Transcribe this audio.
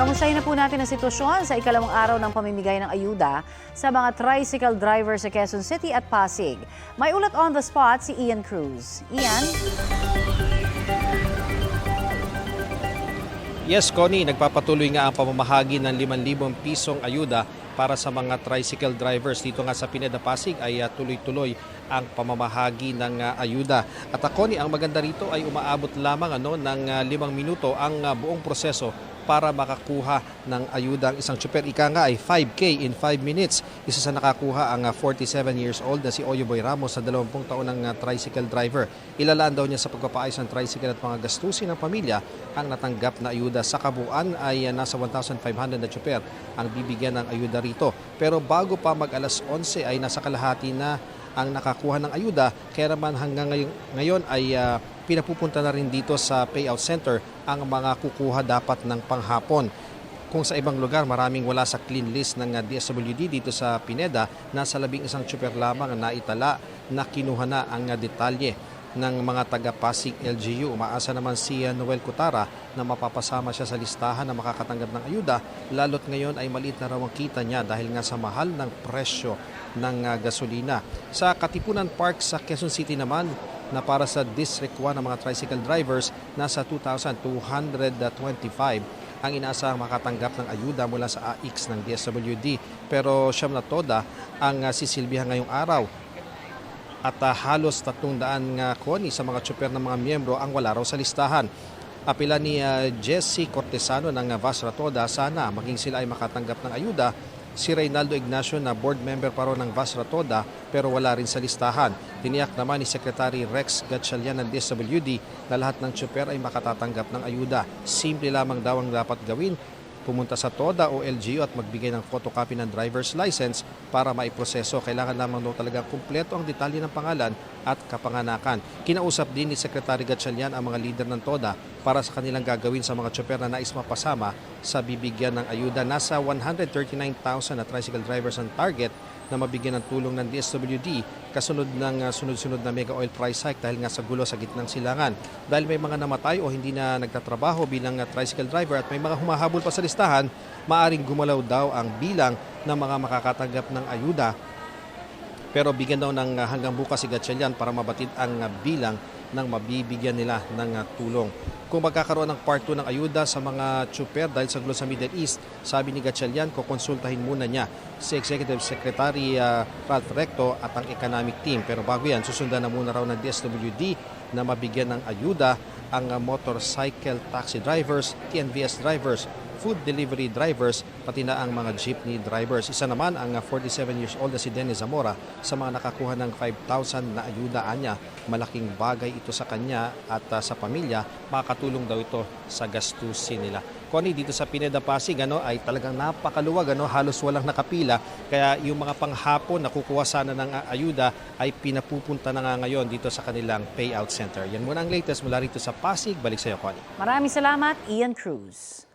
Kamustahin na po natin ang sitwasyon sa ikalawang araw ng pamimigay ng ayuda sa mga tricycle driver sa Quezon City at Pasig. May ulat on the spot si Ian Cruz. Ian? Yes, Connie, nagpapatuloy nga ang pamamahagi ng 5,000 pisong ayuda para sa mga tricycle drivers. Dito nga sa Pineda, Pasig ay tuloy-tuloy ang pamamahagi ng ayuda. At Connie, ang maganda rito ay umaabot lamang ng 5 minuto ang buong proseso para makakuha ng ayuda ang isang tsuper. Ika nga ay 5K in 5 minutes. Isa sa nakakuha ang 47 years old na si Oyoboy Ramos sa 20 taon ng tricycle driver. Ilalaan daw niya sa pagpapaayos ng tricycle at mga gastusin ng pamilya ang natanggap na ayuda. Sa kabuuan ay nasa 1,500 na tsuper ang bibigyan ng ayuda rito. Pero bago pa mag alas 11 ay nasa kalahati na ang nakakuha ng ayuda, kaya naman hanggang ngayon ay pinapupunta na rin dito sa payout center ang mga kukuha dapat ng panghapon. Kung sa ibang lugar maraming wala sa clean list ng DSWD, dito sa Pineda, nasa 11 tsuper lamang na naitala na kinuha na ang detalye ng mga taga-Pasig LGU. Umaasa naman si Noel Cutara na mapapasama siya sa listahan na makakatanggap ng ayuda, lalo't ngayon ay maliit na raw ang kita niya dahil nga sa mahal ng presyo ng gasolina. Sa Katipunan Park sa Quezon City naman, na para sa District 1 ng mga tricycle drivers, nasa 2,225 ang inaasahang makatanggap ng ayuda mula sa AIX ng DSWD. Pero siyam na toda ang sisilbihan ngayong araw. At halos 300 Connie sa mga tsuper ng mga miyembro ang wala raw sa listahan. Apela ni Jessie Cortesano ng Vasra Toda, sana maging sila ay makatanggap ng ayuda. Si Reynaldo Ignacio na board member pa rin ng Vasra Toda pero wala rin sa listahan. Tiniyak naman ni Secretary Rex Gatchalian ng DSWD na lahat ng tsuper ay makatatanggap ng ayuda. Simple lamang daw ang dapat gawin: pumunta sa TODA o LGU at magbigay ng photocopy ng driver's license para maiproseso. Kailangan lamang daw talaga kumpleto ang detalye ng pangalan at kapanganakan. Kinausap din ni Secretary Gatchalian ang mga leader ng TODA para sa kanilang gagawin sa mga tsuper na nais mapasama sa bibigyan ng ayuda. Nasa 139,000 na tricycle drivers ang target na mabigyan ng tulong ng DSWD kasunod ng sunod-sunod na mega oil price hike dahil nga sa gulo sa gitnang silangan. Dahil may mga namatay o hindi na nagtatrabaho bilang tricycle driver at may mga humahabol pa sa listahan, maaring gumalaw daw ang bilang ng mga makakatanggap ng ayuda. Pero bigyan daw ng hanggang bukas si Gatchalian para mabatid ang bilang ng mabibigyan nila ng tulong. Kung magkakaroon ng part 2 ng ayuda sa mga tsuper dahil sa gulo sa Middle East, sabi ni Gatchalian, kukonsultahin muna niya si Executive Secretary Ralph Recto at ang economic team. Pero bago yan, susundan na muna raw ng DSWD na mabigyan ng ayuda ang motorcycle taxi drivers, TNVS drivers, food delivery drivers, pati na ang mga jeepney drivers. Isa naman ang 47 years old na si Dennis Zamora sa mga nakakuha ng 5,000 na ayuda niya. Malaking bagay ito sa kanya at sa pamilya. Makakatulong daw ito sa gastusin nila. Connie, dito sa Pineda, Pasig ay talagang napakaluwag, halos walang nakapila. Kaya yung mga panghapon na kukuha sana ng ayuda ay pinapupunta na nga ngayon dito sa kanilang payout center. Yan muna ang latest mula rito sa Pasig. Balik sa iyo, Connie. Maraming salamat, Ian Cruz.